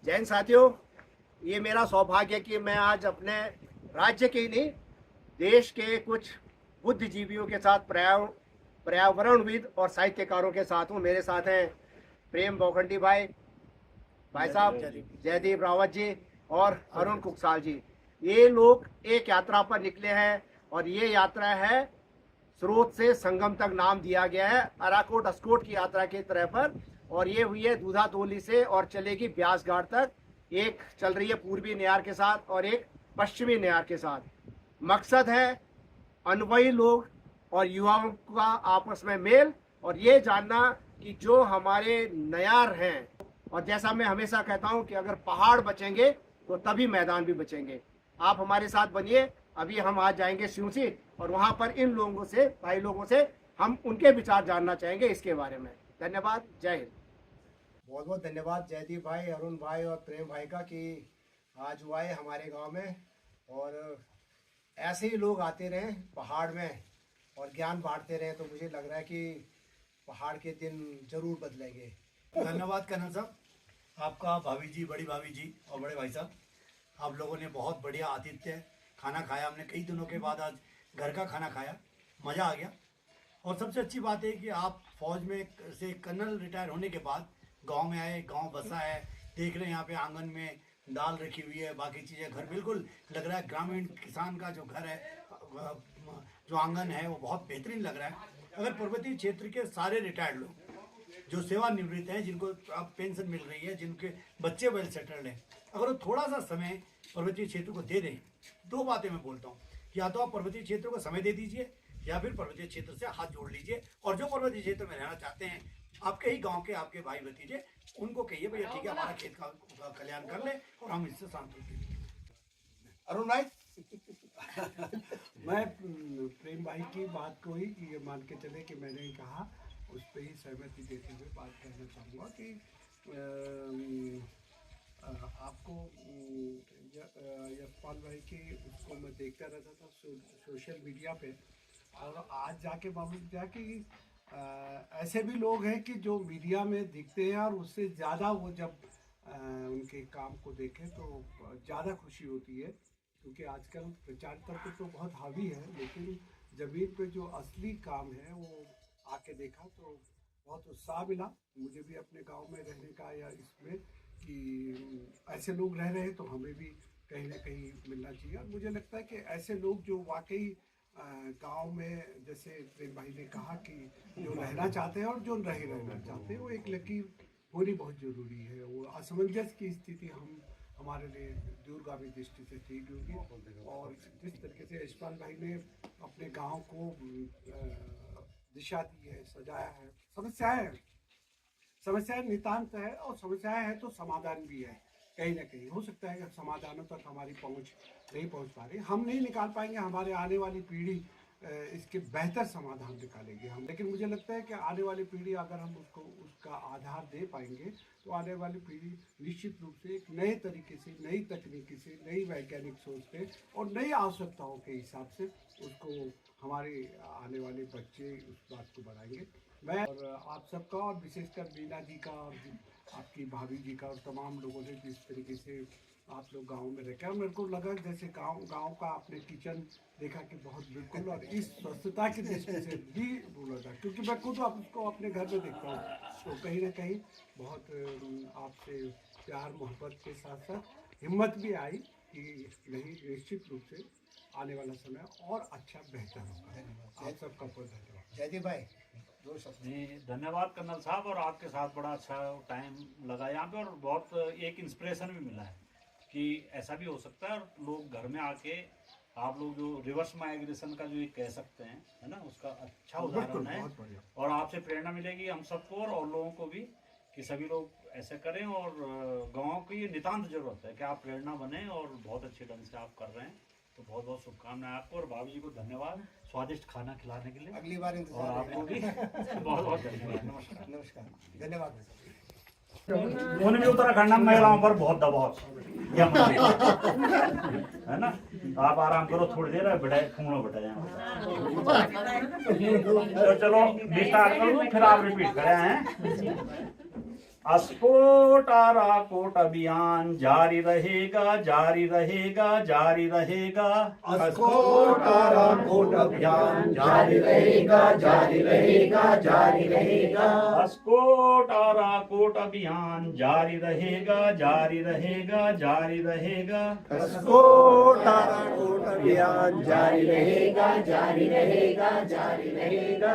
जैन साथियों, ये मेरा सौभाग्य है कि मैं आज अपने राज्य के ही नहीं, देश के कुछ बुद्धिजीवियों के साथ, पर्यावरणविद और साहित्यकारों के साथ हूँ। मेरे साथ हैं प्रेम बोखंडी भाई साहब, जयदीप रावत जी और अरुण कुकसाल जी। ये लोग एक यात्रा पर निकले हैं और ये यात्रा है स्रोत से संगम तक, नाम दिया गया है अराकोट अस्कोट की यात्रा की तरह पर। और ये हुई है दूधा तोली से और चलेगी ब्यास घाट तक। एक चल रही है पूर्वी नियार के साथ और एक पश्चिमी नियार के साथ। मकसद है अनुभवी लोग और युवाओं का आपस में मेल और ये जानना कि जो हमारे नयार हैं, और जैसा मैं हमेशा कहता हूं कि अगर पहाड़ बचेंगे तो तभी मैदान भी बचेंगे। आप हमारे साथ बनिए। अभी हम आज जाएंगे सियूसी और वहां पर इन लोगों से, भाई लोगों से हम उनके विचार जानना चाहेंगे इसके बारे में। धन्यवाद। जय हिंद। बहुत बहुत धन्यवाद जयदीप भाई, अरुण भाई और प्रेम भाई का कि आज हुआ है हमारे गांव में। और ऐसे ही लोग आते रहें पहाड़ में और ज्ञान बांटते रहें, तो मुझे लग रहा है कि पहाड़ के दिन जरूर बदलेंगे। धन्यवाद कर्नल साहब, आपका भाभी जी, बड़ी भाभी जी और बड़े भाई साहब, आप लोगों ने बहुत बढ़िया आतिथ्य खाना खाया। हमने कई दिनों के बाद आज घर का खाना खाया, मज़ा आ गया। और सबसे अच्छी बात है कि आप फौज में से कर्नल रिटायर होने के बाद गांव में आए, गांव बसा है, देख रहे हैं यहाँ पे आंगन में दाल रखी हुई है, बाकी चीज़ें, घर बिल्कुल लग रहा है ग्रामीण किसान का जो घर है, जो आंगन है वो बहुत बेहतरीन लग रहा है। अगर पर्वतीय क्षेत्र के सारे रिटायर्ड लोग जो सेवानिवृत्त हैं, जिनको अब पेंशन मिल रही है, जिनके बच्चे वेल सेटल्ड हैं, अगर वो थोड़ा सा समय पर्वतीय क्षेत्र को दे दें, दो बातें मैं बोलता हूँ, या तो आप पर्वतीय क्षेत्र को समय दे दीजिए या फिर पर्वतीय क्षेत्र से हाथ जोड़ लीजिए। और जो पर्वतीय क्षेत्र में रहना चाहते हैं, आपके ही गांव के आपके भाई भतीजे, उनको कहिए भैया ठीक है, हमारा खेत का कल्याण कर ले और हम इससे संतुष्ट। अरुण भाई मैं प्रेम भाई की बात को ही ये मान के चले कि मैंने कहा, उस पर ही सहमति देते हुए बात करना चाहूँगा कि आपको यशपाल भाई की उसको मैं देखता रहता था सोशल मीडिया पे, और आज जाके मालूम किया कि ऐसे भी लोग हैं कि जो मीडिया में दिखते हैं और उससे ज़्यादा वो जब उनके काम को देखें तो ज़्यादा खुशी होती है। क्योंकि आजकल प्रचार तंत्र तो बहुत हावी है, लेकिन ज़मीन पे जो असली काम है वो आके देखा तो बहुत उत्साह मिला मुझे भी अपने गांव में रहने का, या इसमें कि ऐसे लोग रह रहे हैं तो हमें भी कहीं ना कहीं मिलना चाहिए। और मुझे लगता है कि ऐसे लोग जो वाकई गांव में, जैसे प्रेम भाई ने कहा कि जो रहना चाहते हैं और जो नहीं रहना चाहते हैं, वो एक लकीर होनी बहुत ज़रूरी है। वो असमंजस की स्थिति हमारे लिए दूरगामी दृष्टि से ठीक होगी। और जिस तरीके से यशपाल भाई ने अपने गांव को दिशा दी है, सजाया है, समस्याएं नितांत है और समस्याएं है तो समाधान भी है। कहीं ना कहीं हो सकता है कि समाधानों तक हमारी पहुंच नहीं पहुंच पा रही, हम नहीं निकाल पाएंगे, हमारे आने वाली पीढ़ी इसके बेहतर समाधान निकालेंगे हम। लेकिन मुझे लगता है कि आने वाली पीढ़ी, अगर हम उसका आधार दे पाएंगे तो आने वाली पीढ़ी निश्चित रूप से एक नए तरीके से, नई तकनीकी से, नई वैज्ञानिक सोच से और नई आवश्यकताओं के हिसाब से उसको हमारे आने वाले बच्चे उस बात को बढ़ाएंगे। मैं और आप सबका, और विशेषकर मीना जी का और आपकी भाभी जी का और तमाम लोगों ने जिस तरीके से आप लोग गांव में रखे, मेरे को लगा जैसे गांव का आपने किचन देखा कि बहुत बिल्कुल, और इस स्वच्छता की दृष्टि से भी बोला था, क्योंकि मैं खुद आपको अपने घर में देखता हूँ, तो कहीं ना कहीं बहुत आपसे प्यार मोहब्बत के साथ साथ हिम्मत भी आई कि नहीं, निश्चित रूप से आने वाला समय और अच्छा बेहतर होगा। आप सबका बहुत धन्यवाद। जयदीप भाई दो शब्द। धन्यवाद कर्नल साहब, और आपके साथ बड़ा अच्छा टाइम लगा यहाँ पे, और बहुत एक इंस्पिरेशन भी मिला है कि ऐसा भी हो सकता है। और लोग घर में आके, आप लोग जो रिवर्स माइग्रेशन का जो ये कह सकते हैं, है ना, उसका अच्छा उदाहरण है। और आपसे प्रेरणा मिलेगी हम सबको और लोगों को भी कि सभी लोग ऐसे करें। और गाँव की ये नितांत जरूरत है कि आप प्रेरणा बने, और बहुत अच्छे ढंग से आप कर रहे हैं। तो बहुत बहुत शुभकामनाएं आपको, और भाभी जी को धन्यवाद स्वादिष्ट खाना खिलाने के लिए। अगली बार और आपको भी बहुत बहुत धन्यवाद। नमस्कार। नमस्कार, धन्यवाद। उन्हें भी उत्तराखंड में महिलाओं पर बहुत दबाव है ना। आप आराम करो थोड़ी देर, बैठाए खूनो बैठाए। तो चलो स्टार्ट करो, फिर आप रिपीट करें हैं। अस्कोट आराकोट अभियान जारी रहेगा, जारी रहेगा, जारी रहेगा। अस्कोट आराकोट अभियान जारी रहेगा, जारी रहेगा, जारी रहेगा। अस्कोट आराकोट अभियान जारी रहेगा, जारी रहेगा, जारी रहेगा। अस्कोट आराकोट अभियान जारी रहेगा, जारी रहेगा, जारी रहेगा।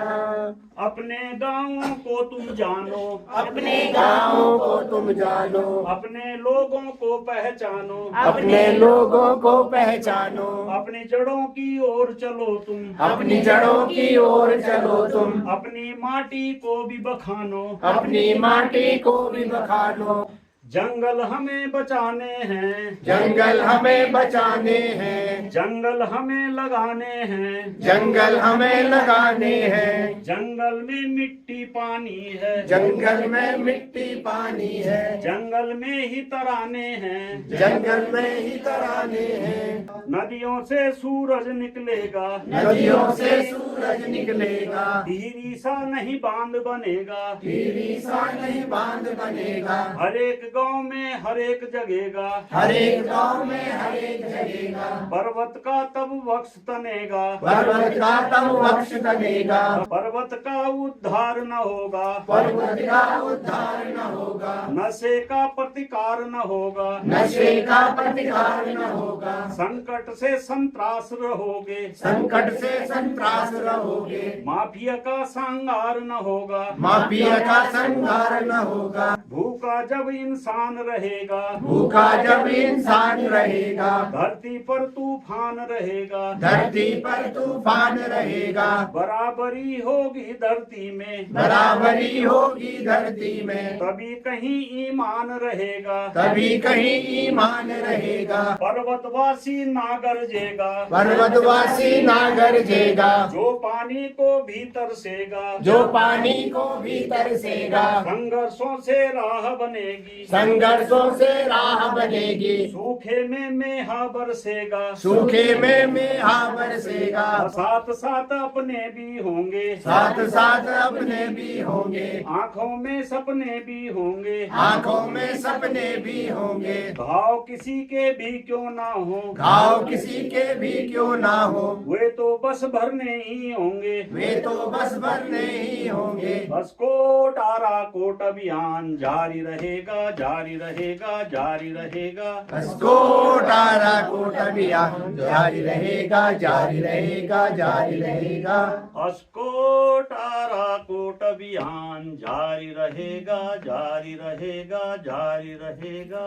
अपने गाँवों को तुम जानो, अपने गाँवों को तुम जानो, अपने लोगों को पहचानो, अपने लोगों को पहचानो, अपनी जड़ों की ओर चलो तुम, अपनी जड़ों की ओर चलो तुम, अपनी माटी को भी बखानो, अपनी माटी को भी बखानो। जंगल हमें बचाने हैं, जंगल हमें बचाने हैं, जंगल हमें लगाने हैं, जंगल हमें लगाने हैं। जंगल में मिट्टी पानी है, जंगल में मिट्टी पानी है, जंगल में ही तराने हैं, जंगल में ही तराने हैं। नदियों से सूरज निकलेगा, नदियों से सूरज निकलेगा, धीरी सा नहीं बांध बनेगा, धीरी सा नहीं बांध बनेगा। हर एक गांव में हर एक जगेगा, हर एक गाँव में हर एक जगेगा। पर्वत का तब वक्ष तनेगा, पर्वत का तब वक्ष तनेगा, पर्वत का उद्धार न होगा, पर्वत का उद्धार न होगा, नशे का प्रतिकार न होगा, नशे का प्रतिकार न होगा। संकट से संत्रास रहोगे, संकट से संत्रास रहोगे, माफिया का संहार न होगा, माफिया का संहार न होगा। भूखा जब इंसान रहेगा, भूखा जब इंसान रहेगा, धरती पर तूफान रहेगा, धरती पर तूफान रहेगा, बराबरी होगी धरती में, बराबरी होगी धरती में। तभी कहीं ईमान रहेगा, तभी कहीं ईमान रहेगा। पर्वतवासी ना गरजेगा, पर्वतवासी ना गरजेगा, जो पानी को भी तरसेगा, जो पानी को भी तरसेगा। संघर्षों से राह बनेगी, संघर्षों से राह बनेगी, सूखे में मेहा बरसेगा, सूखे में मेहा बरसेगा। साथ साथ अपने भी होंगे, साथ साथ अपने भी होंगे, आंखों में सपने भी होंगे, आंखों में सपने भी होंगे। घाव किसी के भी क्यों ना हो, घाव किसी के भी क्यों ना हो, वे तो बस भरने ही होंगे, वे तो बस भरने ही होंगे। अस्कोट आराकोट अभियान जारी रहेगा, जारी रहेगा, जारी रहेगा। अस्कोट आराकोट अभियान जारी रहेगा, जारी रहेगा, जारी रहेगा। अस्कोट आराकोट अभियान जारी रहेगा, जारी रहेगा, जारी रहेगा।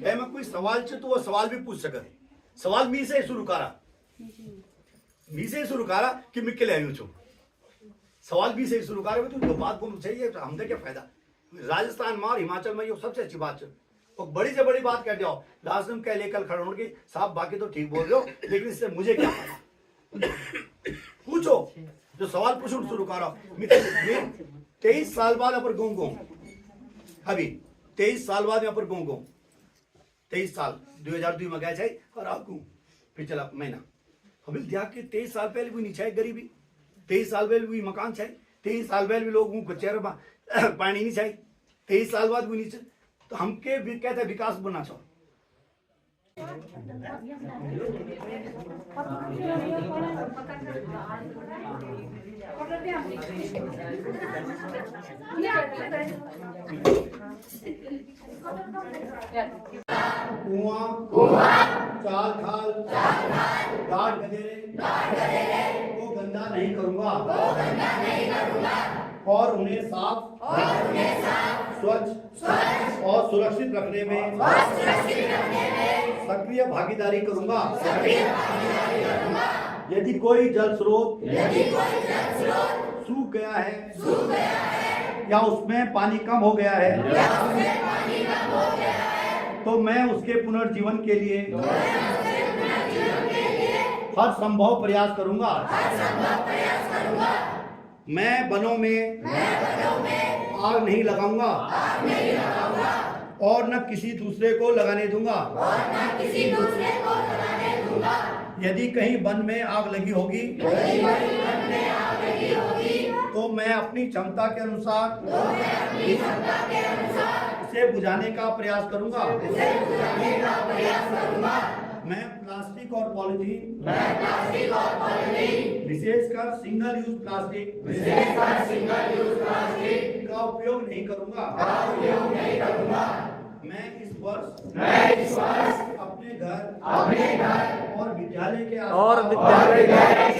हे मैं कोई सवाल छे तो वो सवाल भी पूछ सकत सवाल मी से शुरू करा मी से शुरू करा कि मैं के ले आयो छो सवाल भी से शुरू करे तो जो बात बोलू चाहिए हमने क्या फायदा राजस्थान में और हिमाचल में ये सबसे अच्छी बात है और बड़ी से बड़ी बात कह जाओ लास्ट में कह लेकर खड़े होने की साहब बाकी तो ठीक बोल रहे हो लेकिन इससे मुझे क्या फायदा पूछो जो सवाल पूछो शुरू करो 23 साल बाद अपर गूंगो अभी 23 साल बाद यहाँ पर गूंगो 23 साल 2002 में गया चाहिए और आपको फिर चला महीना अभी ध्यान के 23 साल पहले भी नहीं चाहिए गरीबी 23 साल पहले भी मकान चाहिए 23 साल पहले भी लोगों को चेहरे पानी नहीं चाहिए 23 साल बाद भी नहीं चाहिए तो हम के भी कहते हैं विकास बनना चाहो कुआं चाल खाल गाड़ गधेरे को गंदा नहीं करूंगा और उन्हें साफ स्वच्छ और सुरक्षित रखने में सक्रिय भागीदारी करूंगा यदि कोई जल स्रोत सूख गया है या उसमें पानी कम हो गया है तो मैं उसके पुनर्जीवन के लिए हर संभव प्रयास करूंगा मैं वनों में आग नहीं लगाऊंगा और न किसी दूसरे को लगाने दूंगा यदि कहीं वन में आग लगी होगी को मैं अपनी क्षमता के अनुसार इसे बुझाने का प्रयास करूंगा। मैं प्लास्टिक और पॉलीथीन विशेषकर सिंगल यूज प्लास्टिक का उपयोग नहीं करूंगा। मैं इस वर्ष अपने घर और विद्यालय के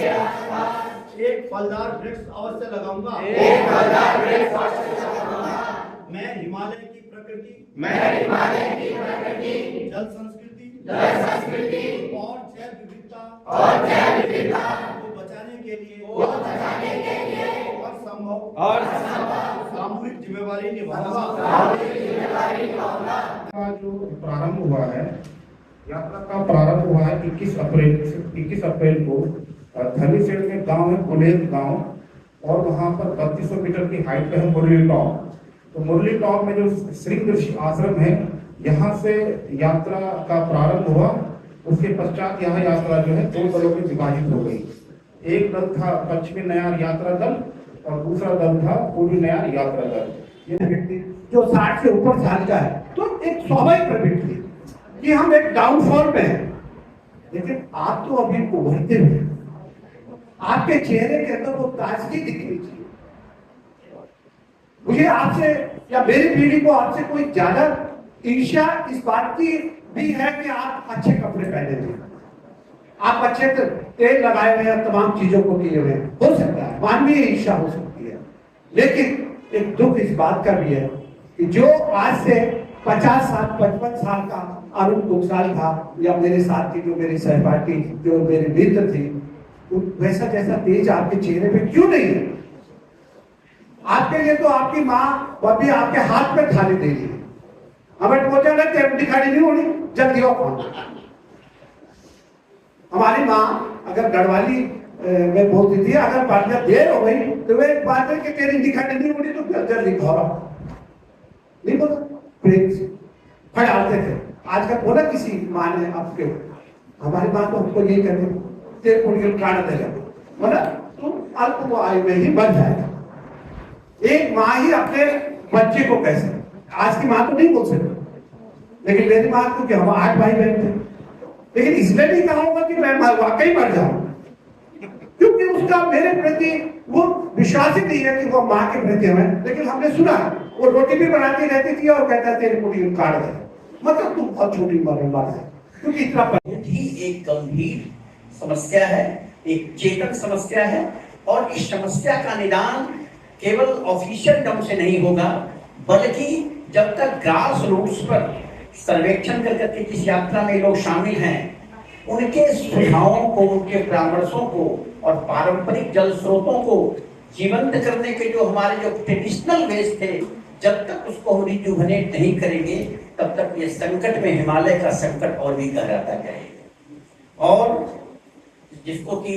आसपास एक फलदार वृक्ष अवश्य लगाऊंगा। मैं हिमालय की प्रकृति, जल संस्कृति और जैव विविधता को बचाने के लिए और सामूहिक जिम्मेवारी निभाऊंगा। का जो प्रारंभ हुआ है, यात्रा का प्रारंभ हुआ है 21 अप्रैल को थलीसेठ में गांव है कुलेर गांव और वहां पर 3200 मीटर की हाइट पे है मुरली टॉप। तो मुरली टॉप में जो श्रृंग ऋषि आश्रम है, यहाँ से यात्रा का प्रारंभ हुआ। उसके पश्चात यहाँ यात्रा जो है 2 दलों में विभाजित हो गई। एक दल था पश्चिमी नयार यात्रा दल और दूसरा दल था पूर्वी नयार यात्रा दल। ये व्यक्ति जो 60 से ऊपर साल का है तो एक स्वाभाविक प्रवृत्ति कि हम एक डाउनफॉल पे हैं, लेकिन आप तो अभी उभरते हुए, आपके चेहरे के अंदर वो ताजगी दिखनी चाहिए। मुझे आपसे या मेरी पीढ़ी को आपसे कोई ज्यादा ईर्ष्या इस बात की भी है कि आप अच्छे कपड़े पहने थे, आप अच्छे तेल लगाए हुए हैं, तमाम चीजों को किए हुए हो सकता है, मानवीय ईर्ष्या हो सकती है। लेकिन एक दुख इस बात का भी है कि जो आज से 50 साल 55 साल का अरुण टुकसाल था या मेरे साथ के जो मेरे सहपाठी जो मेरे मित्र थे, वैसा जैसा तेज आपके चेहरे पे क्यों नहीं है? आपके लिए तो आपकी माँ वह भी आपके हाथ में थाली दे रही है, हमें बोलते ना तेरे दिखाई नहीं होनी जल्दी आओ। हमारी माँ अगर गढ़वाली में बोलती थी, अगर बात देर हो गई तो वे एक बात है कि तेरी दिखाई नहीं होनी तो जल्दी घोरा नहीं बोला, प्रेम से फड़ाते थे। आजकल बोला किसी माँ ने आपके, हमारी माँ तो हमको यही कहती तेरे को काट देगा, बोला तुम अल्प आयु में ही बन जाएगा। एक माँ ही अपने बच्चे को कैसे, आज की माँ तो नहीं बोल सकती, लेकिन मेरी माँ को कि हम 8 भाई बहन थे, लेकिन इसलिए नहीं कहा होगा कि मैं वाकई मर जाऊं, क्योंकि उसका मेरे प्रति वो विश्वास ही नहीं है कि वो माँ के प्रति हमें। लेकिन हमने सुना वो रोटी भी बनाती रहती थी और कहता तेरे को काट दे, मतलब तुम बहुत छोटी उम्र में मर जाए, क्योंकि इतना ही एक गंभीर समस्या है, एक चेतन समस्या है। और इस समस्या का निदान केवल ऑफिशियल ढंग से नहीं होगा, बल्कि जब तक ग्रास रूट्स पर सर्वेक्षण करके जिस यात्रा में लोग शामिल हैं, उनके सुझावों को, उनके परामर्शों को और पारंपरिक जल स्रोतों को जीवंत करने के जो हमारे जो ट्रेडिशनल वेज थे, जब तक उसको हम रिजुवनेट नहीं करेंगे, तब तक ये संकट में हिमालय का संकट और भी गहराता जाएगा। और जिसको कि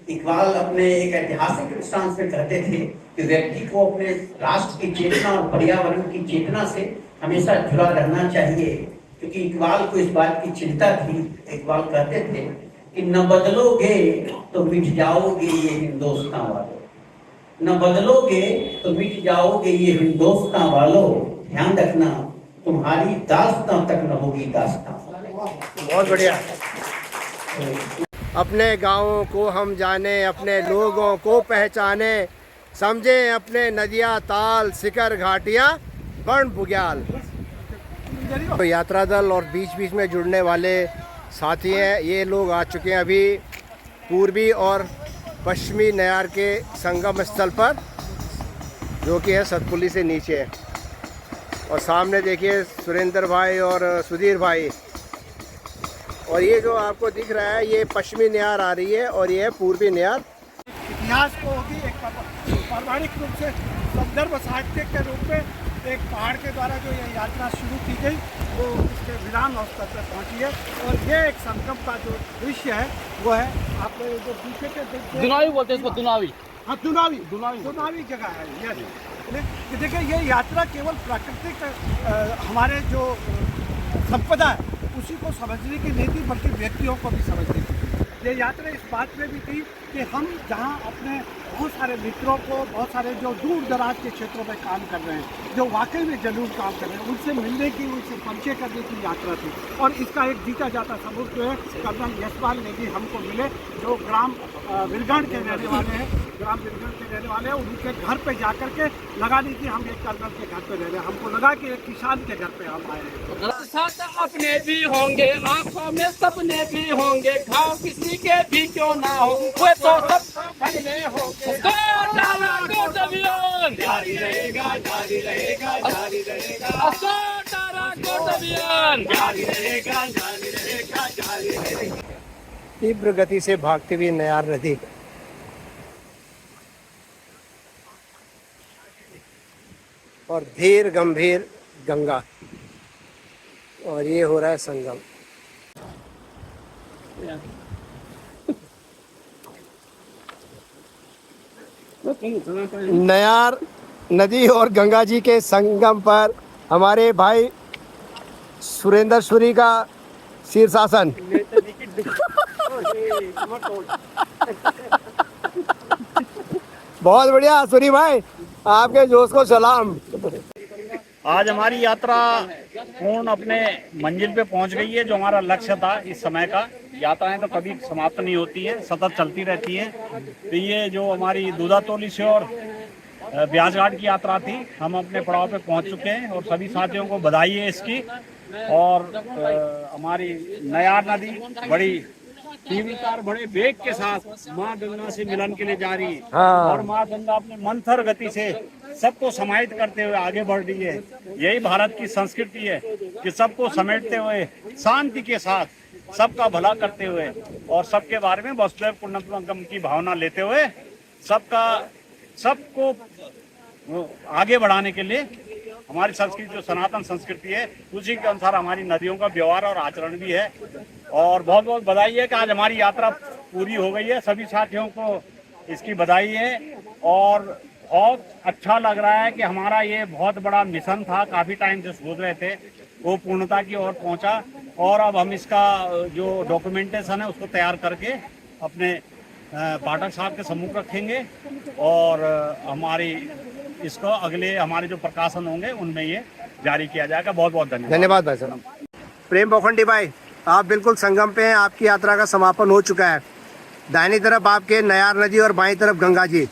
इकबाल अपने एक ऐतिहासिक दृष्टांत में कहते थे कि व्यक्ति को अपने राष्ट्र की चेतना और पर्यावरण की चेतना से हमेशा जुड़ा रहना चाहिए, क्योंकि इकबाल को इस बात की चिंता थी। इकबाल कहते थे कि न बदलोगे तो मिट जाओगे ये हिंदुस्तान वालों, न बदलोगे तो मिट जाओगे ये हिंदुस्तान वालों, ध्यान रखना तुम्हारी दास्तां तक न होगी दास्तां। बहुत बढ़िया। अपने गाँवों को हम जाने, अपने लोगों को पहचाने, समझे अपने नदियाँ ताल शिखर घाटियाँ बन बुग्याल। तो यात्रा दल और बीच बीच में जुड़ने वाले साथी हैं, ये लोग आ चुके हैं अभी पूर्वी और पश्चिमी नयार के संगम स्थल पर, जो कि है सतपुली से नीचे। और सामने देखिए सुरेंद्र भाई और सुधीर भाई। और ये जो आपको दिख रहा है ये पश्चिमी नयार आ रही है और ये है पूर्वी नयार। इतिहास को भी एक पौराणिक रूप से संदर्भ साहित्य के रूप में एक पहाड़ के द्वारा जो ये यात्रा शुरू की गई वो उसके विराम स्तर पर पहुंची है। और ये एक संगम का जो दृश्य है वो है, आप जो पीछे के दुनावी बोलते हैं इसको, दुनावी। हाँ, दुनावी जगह है ये। देखिए ये यात्रा केवल प्राकृतिक हमारे जो संपदा है उसी को समझने की नहीं थी, बल्कि व्यक्तियों को भी समझने की थी। ये यात्रा इस बात में भी थी कि हम जहाँ अपने बहुत सारे मित्रों को, बहुत सारे जो दूर दराज के क्षेत्रों में काम कर रहे हैं, जो वाकई में जरूर काम कर रहे हैं, उनसे मिलने की, उनसे परिचय करने की यात्रा थी। और इसका एक जीता जाता सबूत जो है कर्नल यशपाल नेगी हमको मिले, जो ग्राम विरगढ़ के रहने वाले हैं, उनके घर पे जाकर के लगा दी कि हम एक कर्नल के घर पे रह रहे हैं। हमको लगा कि एक किसान के घर पे हम आए हैं। साथ अपने भी होंगे, आंखों में सपने भी होंगे, घाव किसी के भी क्यों ना हो, वो तो सब भरने होंगे। जारी रहेगा, जारी रहेगा, जारी रहेगा, जारी रहेगा, जारी रहेगा, जारी रहेगा। तीव्र गति से भागती हुई नयार नदी और धीर गंभीर गंगा, और ये हो रहा है संगम। नयार नदी और गंगा जी के संगम पर हमारे भाई सुरेंद्र सूरी का शीर्षासन। बहुत बढ़िया सूरी भाई, आपके जोश को सलाम। आज हमारी यात्रा पूर्ण अपने मंजिल पे पहुंच गई है। जो हमारा लक्ष्य था इस समय का, यात्राएं तो कभी समाप्त नहीं होती हैं, सतत चलती रहती हैं। तो ये जो हमारी दूधातोली से और ब्यास घाट की यात्रा थी, हम अपने पड़ाव पे पहुंच चुके हैं और सभी साथियों को बधाई है इसकी। और हमारी नयार नदी बड़ी तीव्रता और बड़े वेग के साथ माँ गंगा से मिलन के लिए जा रही है। और माँ गंगा अपने मंथर गति से सबको समाहित करते हुए आगे बढ़ रही है। यही भारत की संस्कृति है कि सबको समेटते हुए, शांति के साथ, सबका भला करते हुए और सबके बारे में वसुधैव कुटुंबकम की भावना लेते हुए सबको आगे बढ़ाने के लिए हमारी संस्कृति जो सनातन संस्कृति है, उसी के अनुसार हमारी नदियों का व्यवहार और आचरण भी है। और बहुत बहुत बधाई है कि आज हमारी यात्रा पूरी हो गई है। सभी साथियों को इसकी बधाई है और बहुत अच्छा लग रहा है कि हमारा ये बहुत बड़ा मिशन था, काफ़ी टाइम से सोच रहे थे, वो पूर्णता की ओर पहुंचा। और अब हम इसका जो डॉक्यूमेंटेशन है उसको तैयार करके अपने पाठक साहब के सम्मुख रखेंगे और हमारी इसको अगले हमारे जो प्रकाशन होंगे उनमें ये जारी किया जाएगा। बहुत बहुत धन्यवाद भाई साहब। प्रेम पोखंडी भाई, आप बिल्कुल संगम पे हैं, आपकी यात्रा का समापन हो चुका है। दाहिनी तरफ आपके नयार नदी और बाईं तरफ गंगा जी।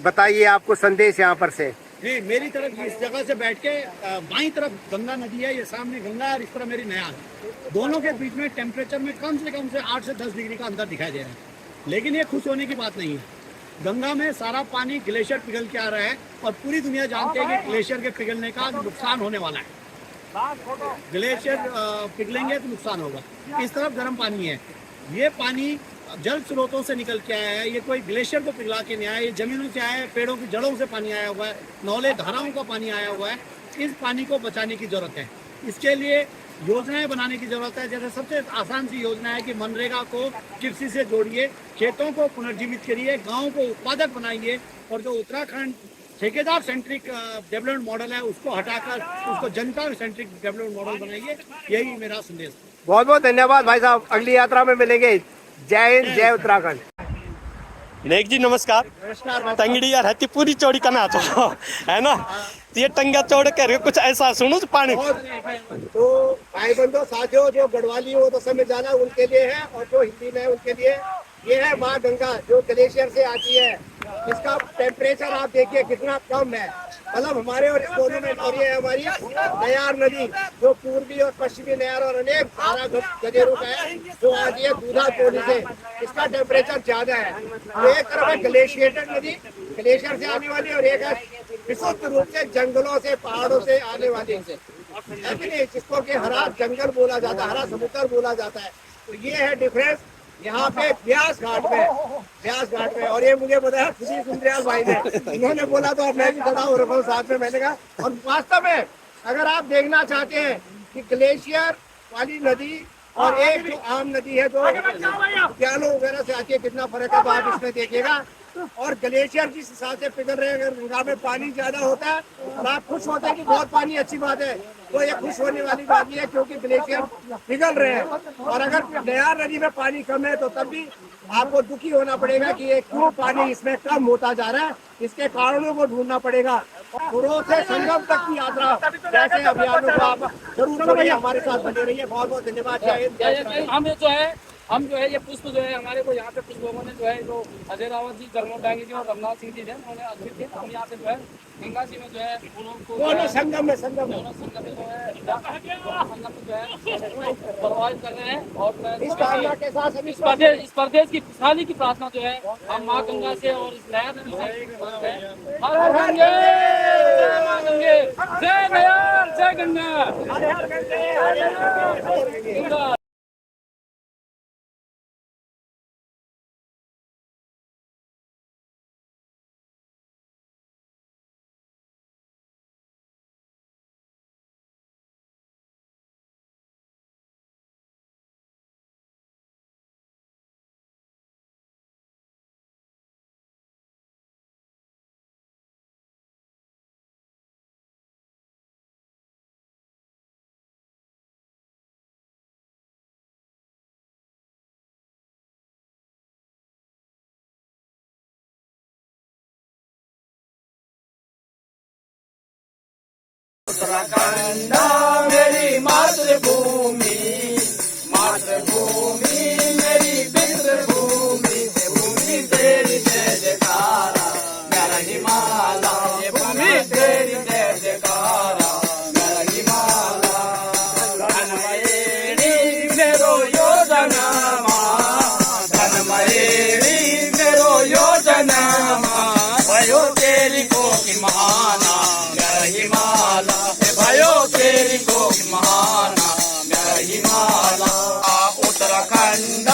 बताइए आपको संदेश यहाँ पर से। जी, मेरी तरफ इस जगह से बैठ के बाईं तरफ गंगा नदी है, ये सामने गंगा है और इस तरफ मेरी नयार। दोनों के बीच में टेम्परेचर में कम से 8 से 10 डिग्री का अंतर दिखाई दे रहा है। लेकिन ये खुश होने की बात नहीं है। गंगा में सारा पानी ग्लेशियर पिघल के आ रहा है और पूरी दुनिया जानती है कि ग्लेशियर के पिघलने का नुकसान होने वाला है। ग्लेशियर पिघलेंगे तो नुकसान होगा। इस तरफ गर्म पानी है, ये पानी जल स्रोतों से निकल के आया है, ये कोई ग्लेशियर को पिघला के नहीं आया, ये जमीनों से आया है, पेड़ों की जड़ों से पानी आया हुआ है, नौले धाराओं का पानी आया हुआ है। इस पानी को बचाने की जरूरत है, इसके लिए योजनाएं बनाने की जरूरत है। जैसे सबसे आसान सी योजना है कि मनरेगा को कृषि से जोड़िए, खेतों को पुनर्जीवित करिए, गाँव को उत्पादक बनाइए और जो उत्तराखंड ठेकेदार सेंट्रिक डेवलपमेंट मॉडल है उसको हटाकर उसको जनता सेंट्रिक डेवलपमेंट मॉडल बनाइए। यही मेरा संदेश है। बहुत बहुत धन्यवाद भाई साहब, अगली यात्रा में मिलेंगे। जय हिंद, जय उत्तराखंड। विनायक जी नमस्कार। टंगड़ी यार है पूरी चौड़ी करना तो है ना, ये टंगा चौड़ कर कुछ ऐसा सुनो तो पानी। तो भाई बंधु साथियों, जो गढ़वाली हो तो समझ जाना उनके लिए है, और जो हिंदी में उनके लिए ये है माँ गंगा जो ग्लेशियर से आती है। इसका टेम्परेचर आप देखिए कितना कम है, मतलब हमारे और इस दोनों में। और ये हमारी नयार नदी जो पूर्वी और पश्चिमी नयार और अनेक धारा गदेरों का है, जो आती है दूधातोली से। इसका टेम्परेचर ज्यादा है। तो एक तरफ है ग्लेशिएटेड नदी, ग्लेशियर से आने वाली, और एक है विशुद्ध रूप से जंगलों से, पहाड़ों से आने वाली है कि नहीं, जिसको कि हरा जंगल बोला जाता है, हरा समुद्र बोला जाता है। तो ये है डिफरेंस यहाँ पे ब्यास घाट में। और ये मुझे बताया खुशी सुंदरयाल भाई ने, इन्होंने बोला तो अब मैं भी खड़ा हो रहा हूँ साथ में। मैंने कहा, और वास्तव में अगर आप देखना चाहते हैं कि ग्लेशियर वाली नदी और एक जो आम नदी है जो उद्यानों वगैरह से आती है, कितना फर्क है, तो आप इसमें देखिएगा। और ग्लेशियर जिस हिसाब से पिघल रहे हैं, अगर गंगा में पानी ज्यादा होता है और आप खुश होते हैं कि बहुत पानी, अच्छी बात है, तो ये खुश होने वाली बात नहीं है क्योंकि ग्लेशियर पिघल रहे हैं। और अगर नयार नदी में पानी कम है तो तब भी आपको दुखी होना पड़ेगा कि ये क्यों पानी इसमें कम होता जा रहा है, इसके कारणों को ढूंढना पड़ेगा। पुरों से संगम तक की यात्रा जैसे अभियानों को आप जरूर छोड़िए, हमारे साथ बने रहिए। बहुत बहुत धन्यवाद। जय हिंद, जय श्री राम। हम जो है ये पुष्प जो है हमारे को यहाँ पे कुछ लोगों ने जो है जो अजय रावत जी, जगमोहन डांगी जी और रमनाथ सिंह जी थे, उन्होंने अर्पित थे। हम यहाँ से जो है गंगा जी में जो है फूलों को दोनों संगम में दोनों संगम में जो है संगम में जो है प्रभावित कर रहे हैं। और मैं इस कामना के साथ सभी इस प्रदेश की खुशहाली की प्रार्थना जो है हम माँ गंगा से और इस नहर नदी से करते हैं। हर हर गंगे, जय माँ गंगे, जय नयार, जय गंगा, हर हर गंगे, हर हर गंगे। उत्तराखंड मेरी मातृभूमि, मातृभूमि मेरी पितृभूमि, भूमि तेरी जय जयकारा मेरा हिमालय, ये भूमि तेरी जय जयकारा मेरा हिमालय। धनमयेरी मेरो योजना धनमयेरी मेरो योजना भयो तेरी कोटि महाना मेरा हिमालय, भयो तेरी कोटि महाना मेरा हिमालय। उत्तराखंड